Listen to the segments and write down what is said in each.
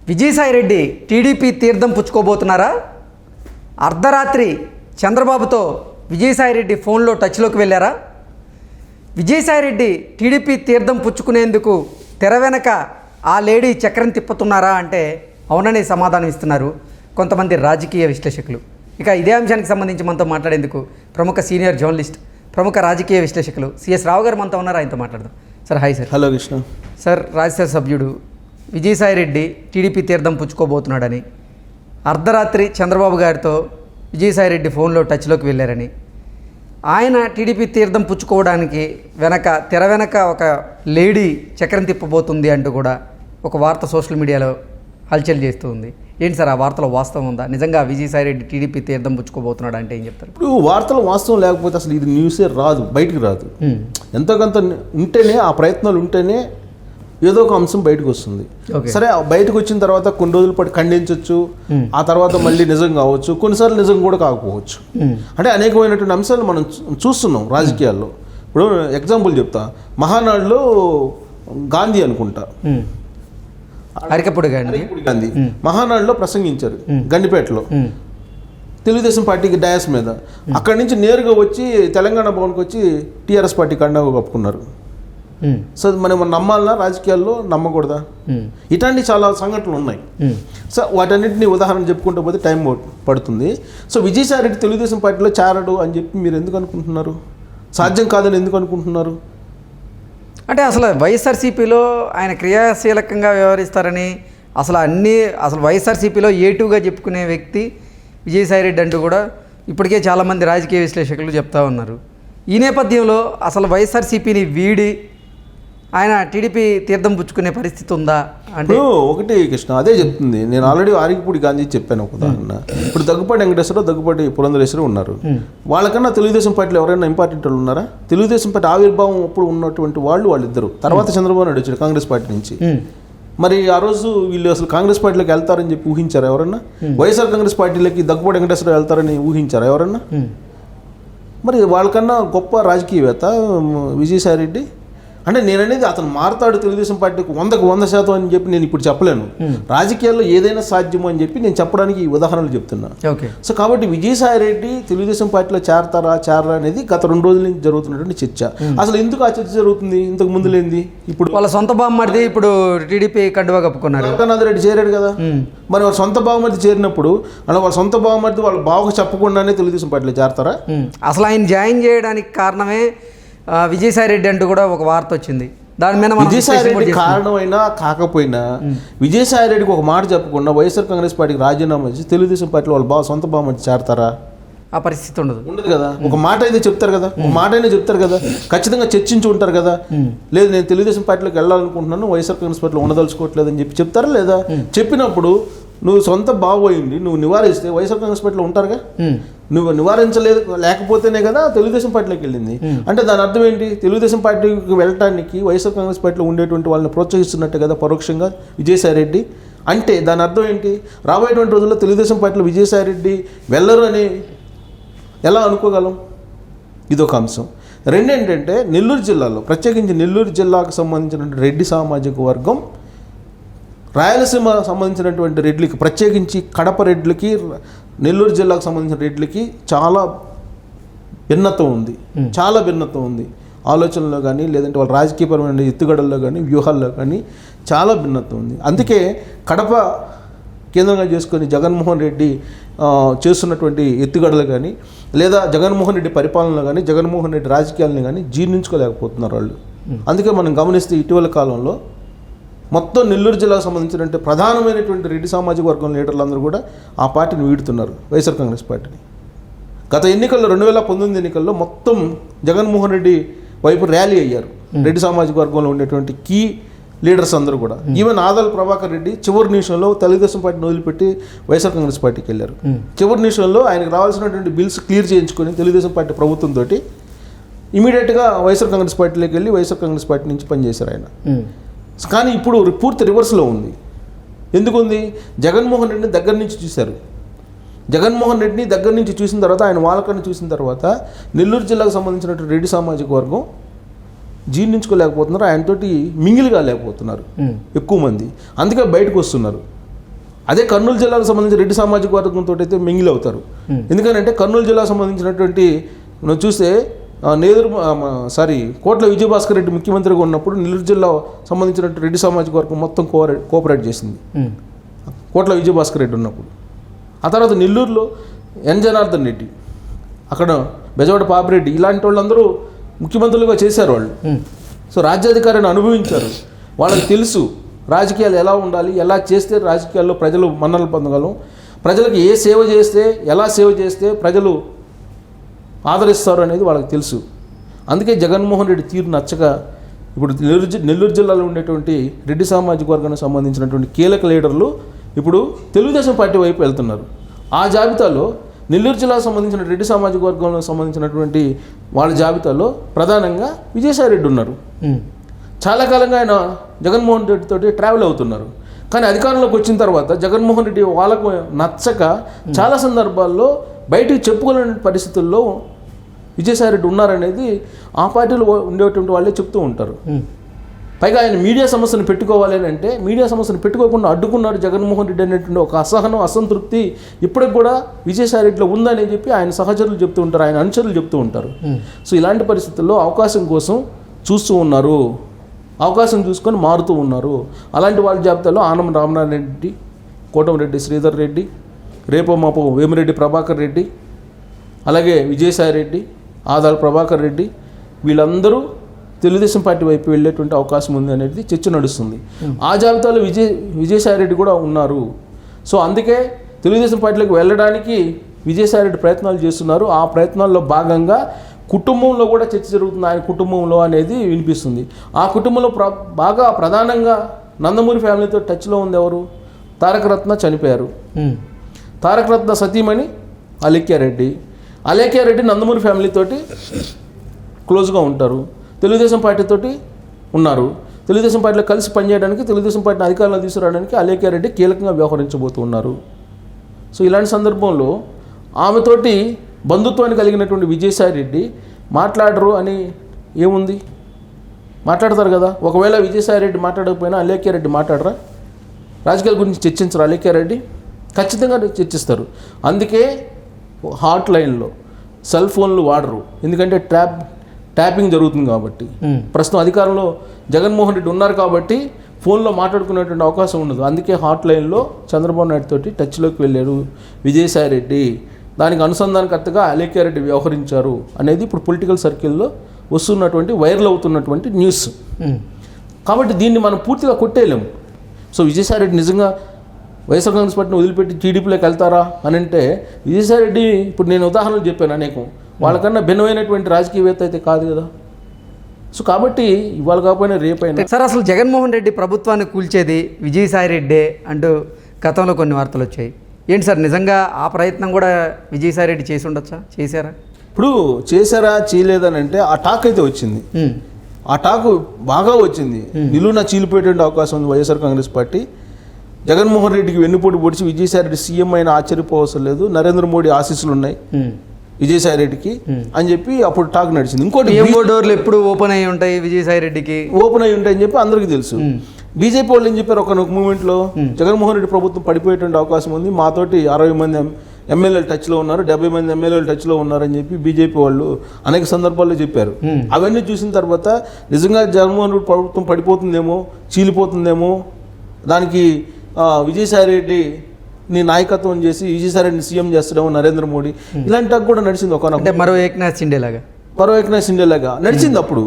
Vijayasai Reddy TDP తీర్థం పుచ్చుకోబోతున్నారా? అర్ధరాత్రి చంద్రబాబుతో విజయసాయిరెడ్డి ఫోన్లో టచ్లోకి వెళ్ళారా? విజయసాయిరెడ్డి టీడీపీ తీర్థం పుచ్చుకునేందుకు తెర వెనక ఆ లేడీ చక్రం తిప్పుతున్నారా అంటే అవునని సమాధానం ఇస్తున్నారు కొంతమంది రాజకీయ విశ్లేషకులు. ఇక ఇదే అంశానికి సంబంధించి మనతో మాట్లాడేందుకు ప్రముఖ సీనియర్ జర్నలిస్ట్, ప్రముఖ రాజకీయ విశ్లేషకులు సిఎస్ రావు గారు మనతో ఉన్నారు. ఆయనతో మాట్లాడదాం. Sir hi sir. Hello Krishna. Sir, Rajya Sabha సభ్యుడు విజయసాయిరెడ్డి టీడీపీ తీర్థం పుచ్చుకోబోతున్నాడని, అర్ధరాత్రి చంద్రబాబు గారితో విజయసాయిరెడ్డి ఫోన్లో టచ్లోకి వెళ్ళారని, ఆయన టీడీపీ తీర్థం పుచ్చుకోవడానికి తెర వెనక ఒక లేడీ చక్రం తిప్పబోతుంది అంటూ కూడా ఒక వార్త సోషల్ మీడియాలో హల్చల్ చేస్తూ ఉంది. ఏంటి సార్, ఆ వార్తలో వాస్తవం ఉందా? నిజంగా విజయసాయిరెడ్డి టీడీపీ తీర్థం పుచ్చుకోబోతున్నాడు అంటే ఏం చెప్తారు? ఇప్పుడు వార్తలు వాస్తవం లేకపోతే అసలు ఇది న్యూసే రాదు, బయటికి రాదు. ఎంతో కొంత ఉంటేనే, ఆ ప్రయత్నాలు ఉంటేనే ఏదో ఒక అంశం బయటకు వస్తుంది. సరే, బయటకు వచ్చిన తర్వాత కొన్ని రోజుల పాటు ఖండించవచ్చు, ఆ తర్వాత మళ్ళీ నిజం కావచ్చు, కొన్నిసార్లు నిజం కూడా కాకపోవచ్చు. అంటే అనేకమైనటువంటి అంశాలు మనం చూస్తున్నాం రాజకీయాల్లో. ఇప్పుడు ఎగ్జాంపుల్ చెప్తా, మహానాడులో గాంధీ అనుకుంటా, అరికపూడి గాంధీ మహానాడులో ప్రసంగించారు గండిపేటలో తెలుగుదేశం పార్టీకి డయాస్ మీద. అక్కడి నుంచి నేరుగా వచ్చి తెలంగాణ భవన్కి వచ్చి టీఆర్ఎస్ పార్టీ కండా కప్పుకున్నారు. సో మనం నమ్మాలన్నా రాజకీయాల్లో, నమ్మకూడదా? ఇట్లాంటి చాలా సంఘటనలు ఉన్నాయి. సో వాటన్నిటిని ఉదాహరణ చెప్పుకుంటూ పోతే టైం పడుతుంది. సో విజయసాయిరెడ్డి తెలుగుదేశం పార్టీలో చేరడు అని చెప్పి మీరు ఎందుకు అనుకుంటున్నారు? సాధ్యం కాదని ఎందుకు అనుకుంటున్నారు? అంటే అసలు వైఎస్ఆర్సీపీలో ఆయన క్రియాశీలకంగా వ్యవహరిస్తారని, అసలు వైఎస్ఆర్సీపీలో A2గా చెప్పుకునే వ్యక్తి విజయసాయిరెడ్డి అంటూ కూడా ఇప్పటికే చాలామంది రాజకీయ విశ్లేషకులు చెప్తా ఉన్నారు. ఈ నేపథ్యంలో అసలు వైఎస్ఆర్సీపీని వీడి ఆయన టీడీపీ తీర్థం పుచ్చుకునే పరిస్థితి ఉందా అంటే? ఒకటి కృష్ణ, అదే చెప్తుంది. నేను ఆల్రెడీ అరికపూడి గాంధీ చెప్పాను ఒక ఉదాహరణ. ఇప్పుడు దగ్గుపాటి వెంకటేశ్వరరావు, దగ్గుపాటి పురంధరేశ్వరరావు ఉన్నారు. వాళ్ళకన్నా తెలుగుదేశం పార్టీలో ఎవరైనా ఇంపార్టెంట్ వాళ్ళు ఉన్నారా? తెలుగుదేశం పార్టీ ఆవిర్భావం అప్పుడు ఉన్నటువంటి వాళ్ళిద్దరు. తర్వాత చంద్రబాబు నాయుడు వచ్చాడు కాంగ్రెస్ పార్టీ నుంచి. మరి ఆ రోజు వీళ్ళు అసలు కాంగ్రెస్ పార్టీలోకి వెళ్తారని చెప్పి ఊహించారా ఎవరన్నా? వైఎస్ఆర్ కాంగ్రెస్ పార్టీలోకి దగ్గుపాటి వెంకటేశ్వరరావు వెళ్తారని ఊహించారా ఎవరన్నా? మరి వాళ్ళకన్నా గొప్ప రాజకీయవేత్త విజయసాయిరెడ్డి. అంటే నేననేది అతను మారుతాడు తెలుగుదేశం పార్టీకి 100% అని చెప్పి నేను ఇప్పుడు చెప్పలేను. రాజకీయాల్లో ఏదైనా సాధ్యము అని చెప్పి నేను చెప్పడానికి ఈ ఉదాహరణలు చెప్తున్నా. సో కాబట్టి విజయసాయిరెడ్డి తెలుగుదేశం పార్టీలో చేరరా అనేది గత 2 రోజుల నుంచి జరుగుతున్నటువంటి చర్చ. అసలు ఎందుకు ఆ చర్చ జరుగుతుంది? ఇంతకు ముందు లేనిది ఇప్పుడు వాళ్ళ సొంత బామ్మర్ది ఇప్పుడు టీడీపీ కండువా కప్పుకున్నారు. కరుణానాథ్ రెడ్డి చేరాడు కదా. మరి వాళ్ళ సొంత బావమర్ది చేరినప్పుడు వాళ్ళ సొంత బావమర్ది వాళ్ళ బావకు చెప్పకుండానే తెలుగుదేశం పార్టీలో చేరతారా? అసలు ఆయన జాయిన్ చేయడానికి కారణమే విజయసాయిరెడ్డి అంటూ కూడా ఒక వార్త వచ్చింది. దాని మీద విజయసాయిరెడ్డి కారణమైనా కాకపోయినా విజయసాయిరెడ్డికి ఒక మాట చెప్పకుండా వైఎస్ఆర్ కాంగ్రెస్ పార్టీకి రాజీనామా చేసి తెలుగుదేశం పార్టీలో వాళ్ళ సొంత బావమర్ది చేరతారా? ఆ పరిస్థితి ఉండదు కదా. ఒక మాట అయితే చెప్తారు కదా, ఒక మాట అయినా చెప్తారు కదా, ఖచ్చితంగా చర్చించి ఉంటారు కదా. లేదు, నేను తెలుగుదేశం పార్టీలోకి వెళ్ళాలనుకుంటున్నాను, వైఎస్ఆర్ కాంగ్రెస్ పార్టీలో ఉండదలుచుకోవట్లేదు అని చెప్తారా లేదా? చెప్పినప్పుడు నువ్వు సొంత బావోయింది నువ్వు నివారిస్తే వైఎస్ఆర్ కాంగ్రెస్ పార్టీలో ఉంటారుగా. నువ్వు నివారించలేదు, లేకపోతేనే కదా తెలుగుదేశం పార్టీలోకి వెళ్ళింది. అంటే దాని అర్థం ఏంటి? తెలుగుదేశం పార్టీకి వెళ్ళటానికి వైఎస్ఆర్ కాంగ్రెస్ పార్టీలో ఉండేటువంటి వాళ్ళని ప్రోత్సహిస్తున్నట్టు కదా పరోక్షంగా విజయసాయిరెడ్డి. అంటే దాని అర్థం ఏంటి? రాబోయేటువంటి రోజుల్లో తెలుగుదేశం పార్టీలో విజయసాయిరెడ్డి వెళ్ళరు అని ఎలా అనుకోగలం? ఇదొక అంశం. రెండేంటంటే, నెల్లూరు జిల్లాలో, ప్రత్యేకించి నెల్లూరు జిల్లాకు సంబంధించినటువంటి రెడ్డి సామాజిక వర్గం రాయలసీమ సంబంధించినటువంటి రెడ్లకి, ప్రత్యేకించి కడప రెడ్లకి, నెల్లూరు జిల్లాకు సంబంధించిన రెడ్లకి చాలా భిన్నత్వం ఉంది. చాలా భిన్నత్వం ఉంది ఆలోచనలో కానీ, లేదంటే వాళ్ళ రాజకీయపరమైన ఎత్తుగడల్లో కానీ, వ్యూహాల్లో కానీ చాలా భిన్నత్వం ఉంది. అందుకే కడప కేంద్రంగా చేసుకొని జగన్మోహన్ రెడ్డి చేస్తున్నటువంటి ఎత్తుగడలు కానీ, లేదా జగన్మోహన్ రెడ్డి పరిపాలనలో కానీ, జగన్మోహన్ రెడ్డి రాజకీయాలను కానీ జీర్ణించుకోలేకపోతున్నారు వాళ్ళు. అందుకే మనం గమనిస్తే ఇటీవల కాలంలో మొత్తం నెల్లూరు జిల్లాకు సంబంధించినటువంటి ప్రధానమైనటువంటి రెడ్డి సామాజిక వర్గం లీడర్లందరూ కూడా ఆ పార్టీని వీడుతున్నారు, వైఎస్ఆర్ కాంగ్రెస్ పార్టీని. గత ఎన్నికల్లో 2019 ఎన్నికల్లో మొత్తం జగన్మోహన్ రెడ్డి వైపు ర్యాలీ అయ్యారు రెడ్డి సామాజిక వర్గంలో ఉండేటువంటి కీ లీడర్స్ అందరూ కూడా. ఈవెన్ ఆదాల ప్రభాకర్ రెడ్డి చివరి నిమిషంలో తెలుగుదేశం పార్టీని వదిలిపెట్టి వైఎస్ఆర్ కాంగ్రెస్ పార్టీకి వెళ్ళారు. చివరి నిమిషంలో ఆయనకు రావాల్సినటువంటి బిల్స్ క్లియర్ చేయించుకొని తెలుగుదేశం పార్టీ ప్రభుత్వంతో ఇమీడియట్గా వైఎస్ఆర్ కాంగ్రెస్ పార్టీలోకి వెళ్ళి వైఎస్ఆర్ కాంగ్రెస్ పార్టీ నుంచి పనిచేశారు ఆయన. కానీ ఇప్పుడు పూర్తి రివర్స్లో ఉంది. ఎందుకుంది? జగన్మోహన్ రెడ్డిని దగ్గర నుంచి చూశారు. జగన్మోహన్ రెడ్డిని దగ్గర నుంచి చూసిన తర్వాత, ఆయన వాళ్ళకన్నా చూసిన తర్వాత నెల్లూరు జిల్లాకు సంబంధించినటువంటి రెడ్డి సామాజిక వర్గం జీర్ణించుకోలేకపోతున్నారు, ఆయనతోటి మింగిల్ కాలేకపోతున్నారు ఎక్కువ మంది. అందుకే బయటకు వస్తున్నారు. అదే కర్నూలు జిల్లాకు సంబంధించి రెడ్డి సామాజిక వర్గంతో అయితే మింగిల్ అవుతారు. ఎందుకంటే కర్నూలు జిల్లాకు సంబంధించినటువంటి మనం చూస్తే కోట్ల విజయభాస్కర్ రెడ్డి ముఖ్యమంత్రిగా ఉన్నప్పుడు నెల్లూరు జిల్లా సంబంధించినటువంటి రెడ్డి సామాజిక వర్గం మొత్తం కోఆపరేట్ చేసింది కోట్ల విజయభాస్కర్ రెడ్డి ఉన్నప్పుడు. ఆ తర్వాత నెల్లూరులో ఎన్ జనార్దన్ రెడ్డి, అక్కడ బెజవాడ పాపిరెడ్డి, ఇలాంటి వాళ్ళందరూ ముఖ్యమంత్రులుగా చేశారు వాళ్ళు. సో రాజ్యాధికారాన్ని అనుభవించారు. వాళ్ళకి తెలుసు రాజకీయాలు ఎలా ఉండాలి, ఎలా చేస్తే రాజకీయాల్లో ప్రజలు మన్ననలు పొందగలం, ప్రజలకు ఏ సేవ చేస్తే ఎలా సేవ చేస్తే ప్రజలు ఆదరిస్తారు అనేది వాళ్ళకి తెలుసు. అందుకే జగన్మోహన్ రెడ్డి తీరు నచ్చక ఇప్పుడు నెల్లూరు జిల్లాలో ఉండేటువంటి రెడ్డి సామాజిక వర్గానికి సంబంధించినటువంటి కీలక లీడర్లు ఇప్పుడు తెలుగుదేశం పార్టీ వైపు వెళ్తున్నారు. ఆ జాబితాలో నెల్లూరు జిల్లాకు సంబంధించిన రెడ్డి సామాజిక వర్గంలో సంబంధించినటువంటి వాళ్ళ జాబితాలో ప్రధానంగా విజయసాయిరెడ్డి ఉన్నారు. చాలా కాలంగా ఆయన జగన్మోహన్ రెడ్డి తోటి ట్రావెల్ అవుతున్నారు. కానీ అధికారంలోకి వచ్చిన తర్వాత జగన్మోహన్ రెడ్డి వాళ్ళకు నచ్చక చాలా సందర్భాల్లో బయటికి చెప్పుకోలేని పరిస్థితుల్లో విజయసాయిరెడ్డి ఉన్నారనేది ఆ పార్టీలో ఉండేటువంటి వాళ్ళే చెప్తూ ఉంటారు. పైగా ఆయన మీడియా సమస్యను పెట్టుకోవాలి అని అంటే మీడియా సమస్యను పెట్టుకోకుండా అడ్డుకున్నారు జగన్మోహన్ రెడ్డి అనేటువంటి ఒక అసహనం, అసంతృప్తి ఇప్పటికి కూడా విజయసాయిరెడ్డిలో ఉందని చెప్పి ఆయన సహచరులు చెప్తూ ఉంటారు, ఆయన అనుచరులు చెప్తూ ఉంటారు. సో ఇలాంటి పరిస్థితుల్లో అవకాశం కోసం చూస్తూ ఉన్నారు, అవకాశం చూసుకొని మారుతూ ఉన్నారు. అలాంటి వాళ్ళ జాబితాలో ఆనం రామనారాయణ రెడ్డి, కోటమిరెడ్డి శ్రీధర్ రెడ్డి, రేపో మాపో వేమిరెడ్డి ప్రభాకర్ రెడ్డి, అలాగే విజయసాయిరెడ్డి, ఆదాల ప్రభాకర్ రెడ్డి, వీళ్ళందరూ తెలుగుదేశం పార్టీ వైపు వెళ్ళేటువంటి అవకాశం ఉంది అనేది చర్చ నడుస్తుంది. ఆ జాబితాలో విజయసాయిరెడ్డి కూడా ఉన్నారు. సో అందుకే తెలుగుదేశం పార్టీలోకి వెళ్ళడానికి విజయసాయిరెడ్డి ప్రయత్నాలు చేస్తున్నారు. ఆ ప్రయత్నాల్లో భాగంగా కుటుంబంలో కూడా చర్చ జరుగుతుంది, ఆయన కుటుంబంలో అనేది వినిపిస్తుంది. ఆ కుటుంబంలో బాగా ప్రధానంగా నందమూరి ఫ్యామిలీతో టచ్లో ఉంది ఎవరు? తారకరత్న చనిపోయారు. తారకరత్న సతీమణి అలేఖ్యారెడ్డి నందమూరి ఫ్యామిలీతోటి క్లోజ్గా ఉంటారు, తెలుగుదేశం పార్టీతోటి ఉన్నారు. తెలుగుదేశం పార్టీలో కలిసి పనిచేయడానికి, తెలుగుదేశం పార్టీని అధికారంలో తీసుకురావడానికి అలేఖ్యారెడ్డి కీలకంగా వ్యవహరించబోతున్నారు. సో ఇలాంటి సందర్భంలో ఆమెతోటి బంధుత్వాన్ని కలిగినటువంటి విజయసాయిరెడ్డి మాట్లాడరు అని ఏముంది? మాట్లాడతారు కదా. ఒకవేళ విజయసాయిరెడ్డి మాట్లాడకపోయినా అలేఖ్యారెడ్డి మాట్లాడరా? రాజకీయాల గురించి చర్చించరు అలేఖ్యారెడ్డి? ఖచ్చితంగా చర్చిస్తారు. అందుకే హాట్ లైన్లో సెల్ ఫోన్లు వాడరు, ఎందుకంటే ట్యాపింగ్ జరుగుతుంది కాబట్టి. ప్రస్తుతం అధికారంలో జగన్మోహన్ రెడ్డి ఉన్నారు కాబట్టి ఫోన్లో మాట్లాడుకునేటువంటి అవకాశం ఉండదు. అందుకే హాట్ లైన్లో చంద్రబాబు నాయుడు తోటి టచ్లోకి వెళ్ళారు విజయసాయిరెడ్డి. దానికి అనుసంధానకర్తగా అలేఖ్యారెడ్డి వ్యవహరించారు అనేది ఇప్పుడు పొలిటికల్ సర్కిల్లో వస్తున్నటువంటి వైరల్ అవుతున్నటువంటి న్యూస్. కాబట్టి దీన్ని మనం పూర్తిగా కొట్టేయలేము. సో విజయసాయిరెడ్డి నిజంగా వైఎస్ఆర్ కాంగ్రెస్ పార్టీని వదిలిపెట్టి టీడీపీలోకి వెళ్తారా అని అంటే, విజయసాయిరెడ్డి ఇప్పుడు నేను ఉదాహరణలు చెప్పాను అనేకం, వాళ్ళకన్నా భిన్నమైనటువంటి రాజకీయవేత్త అయితే కాదు కదా. సో కాబట్టి ఇవాళ కాకపోయినా రేపైనా. సార్ అసలు జగన్మోహన్ రెడ్డి ప్రభుత్వాన్ని కూల్చేది విజయసాయిరెడ్డే అంటూ గతంలో కొన్ని వార్తలు వచ్చాయి. ఏంటి సార్ నిజంగా ఆ ప్రయత్నం కూడా విజయసాయిరెడ్డి చేసి ఉండొచ్చా? చేశారా? ఇప్పుడు చేశారా చేయలేదని అంటే ఆ టాక్ అయితే వచ్చింది. ఆ టాక్ బాగా వచ్చింది. నిలువున చీలిపోయేటువంటి అవకాశం ఉంది వైఎస్ఆర్ కాంగ్రెస్ పార్టీ. జగన్మోహన్ రెడ్డికి వెన్నుపోటు పొడిచి విజయసాయిరెడ్డి సీఎం అయినా ఆశ్చర్యపోవసరం లేదు, నరేంద్ర మోడీ ఆశీస్సులు ఉన్నాయి విజయసాయిరెడ్డికి అని చెప్పి అప్పుడు టాక్ నడిచింది. ఇంకోటి డోర్లు ఎప్పుడు ఓపెన్ అయ్యి ఉంటాయి విజయసాయిరెడ్డికి, ఓపెన్ అయ్యి ఉంటాయని చెప్పి అందరికీ తెలుసు. బీజేపీ వాళ్ళు ఏం చెప్పారు, ఒక మూమెంట్లో జగన్మోహన్ రెడ్డి ప్రభుత్వం పడిపోయేటువంటి అవకాశం ఉంది, మాతోటి 60 మంది ఎమ్మెల్యేలు టచ్లో ఉన్నారు, 70 మంది ఎమ్మెల్యేలు టచ్లో ఉన్నారని చెప్పి బీజేపీ వాళ్ళు అనేక సందర్భాల్లో చెప్పారు. అవన్నీ చూసిన తర్వాత నిజంగా జగన్మోహన్ రెడ్డి ప్రభుత్వం పడిపోతుందేమో, చీలిపోతుందేమో, దానికి విజయసాయిరెడ్డి నీ నాయకత్వం చేసి విజయసాయిరెడ్డిని సీఎం చేస్తాడేమో నరేంద్ర మోడీ, ఇలాంటి కూడా నడిచింది. ఒక మరో ఏక్నాథ్ సిండేలాగా నడిచింది అప్పుడు.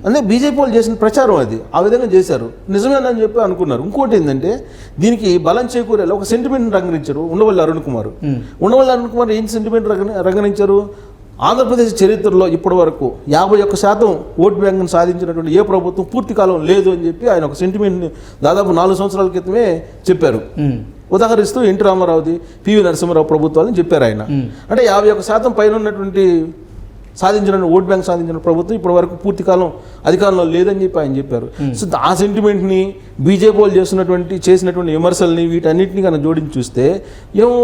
అంటే బీజేపీ వాళ్ళు చేసిన ప్రచారం అది, ఆ విధంగా చేశారు, నిజమేనని చెప్పి అనుకున్నారు. ఇంకోటి ఏంటంటే దీనికి బలం చేకూరేలా ఒక సెంటిమెంట్ రంగరించారు ఉండవల్లి అరుణ్ కుమార్. ఏం సెంటిమెంట్ రంగరించారు? ఆంధ్రప్రదేశ్ చరిత్రలో ఇప్పటి వరకు 51% ఓటు బ్యాంకును సాధించినటువంటి ఏ ప్రభుత్వం పూర్తి కాలం లేదు అని చెప్పి ఆయన ఒక సెంటిమెంట్ని దాదాపు 4 సంవత్సరాల క్రితమే చెప్పారు. ఉదాహరిస్తూ ఎన్టీ రామారావుది, పివి నరసింహారావు ప్రభుత్వాలని చెప్పారు ఆయన. అంటే 51% పైన ఉన్నటువంటి సాధించిన ఓట్ బ్యాంక్ సాధించిన ప్రభుత్వం ఇప్పటి వరకు పూర్తి కాలం అధికారంలో లేదని చెప్పి ఆయన చెప్పారు. సో ఆ సెంటిమెంట్ని బీజేపీ వాళ్ళు చేసినటువంటి విమర్శల్ని వీటన్నిటిని కనుక జోడించి చూస్తే ఏమో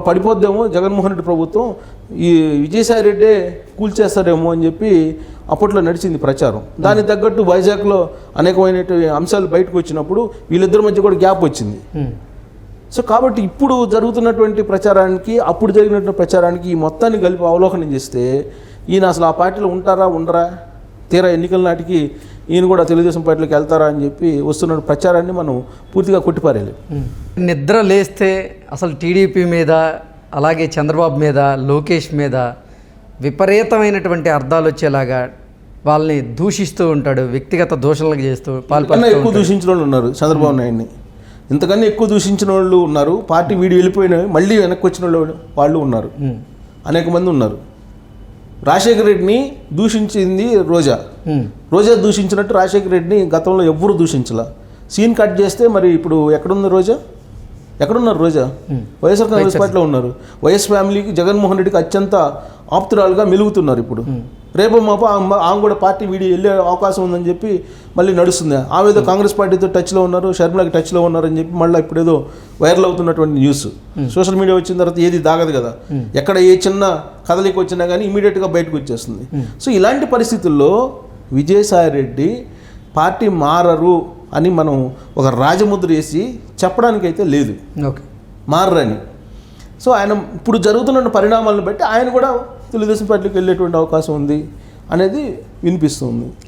పడిపోద్దేమో జగన్మోహన్ రెడ్డి ప్రభుత్వం, ఈ విజయసాయిరెడ్డే కూల్చేస్తారేమో అని చెప్పి అప్పట్లో నడిచింది ప్రచారం. దానికి తగ్గట్టు వైజాగ్లో అనేకమైనటువంటి అంశాలు బయటకు వచ్చినప్పుడు వీళ్ళిద్దరి మధ్య కూడా గ్యాప్ వచ్చింది. సో కాబట్టి ఇప్పుడు జరుగుతున్నటువంటి ప్రచారానికి అప్పుడు జరిగినటువంటి ప్రచారానికి ఈ మొత్తాన్ని కలిపి అవలోకనం చేస్తే ఈయన అసలు ఆ పార్టీలో ఉంటారా ఉండరా, తీరా ఎన్నికల నాటికి ఈయన కూడా తెలుగుదేశం పార్టీలోకి వెళ్తారా అని చెప్పి వస్తున్న ప్రచారాన్ని మనం పూర్తిగా కొట్టిపారేయాలి. నిద్ర లేస్తే అసలు టీడీపీ మీద, అలాగే చంద్రబాబు మీద, లోకేష్ మీద విపరీతమైనటువంటి అర్థాలు వచ్చేలాగా వాళ్ళని దూషిస్తూ ఉంటాడు, వ్యక్తిగత దూషణలకు చేస్తూ ఇంతకన్నా ఎక్కువ దూషించిన వాళ్ళు ఉన్నారు చంద్రబాబు నాయుడిని, ఇంతకన్నా ఎక్కువ దూషించిన వాళ్ళు ఉన్నారు, పార్టీ వీడి వెళ్ళిపోయిన మళ్ళీ వెనక్కి వచ్చిన వాళ్ళు ఉన్నారు, అనేక మంది ఉన్నారు. రాజశేఖర రెడ్డిని దూషించింది రోజా దూషించినట్టు రాజశేఖర రెడ్డిని గతంలో ఎవ్వరూ దూషించలా. సీన్ కట్ చేస్తే మరి ఇప్పుడు ఎక్కడున్నారు రోజా? వైఎస్ఆర్ కాంగ్రెస్ పార్టీలో ఉన్నారు. వైఎస్ ఫ్యామిలీకి, జగన్మోహన్ రెడ్డికి అత్యంత ఆప్తురాలుగా మెలుగుతున్నారు. ఇప్పుడు రేపు మాప ఆమె కూడా పార్టీ వీడి వెళ్ళే అవకాశం ఉందని చెప్పి మళ్ళీ నడుస్తుంది. ఆమె ఏదో కాంగ్రెస్ పార్టీతో టచ్లో ఉన్నారు, షర్మిలాకి టచ్లో ఉన్నారని చెప్పి మళ్ళీ ఇప్పుడు ఏదో వైరల్ అవుతున్నటువంటి న్యూస్. సోషల్ మీడియా వచ్చిన తర్వాత ఏది దాగదు కదా, ఎక్కడ ఏ చిన్న కదలిక వచ్చినా కానీ ఇమీడియట్గా బయటకు వచ్చేస్తుంది. సో ఇలాంటి పరిస్థితుల్లో విజయసాయిరెడ్డి పార్టీ మారరు అని మనం ఒక రాజముద్ర వేసి చెప్పడానికైతే లేదు, మారరని. సో ఆయన ఇప్పుడు జరుగుతున్న పరిణామాలను బట్టి ఆయన కూడా తెలుగుదేశం పార్టీకి వెళ్ళేటువంటి అవకాశం ఉంది అనేది వినిపిస్తుంది.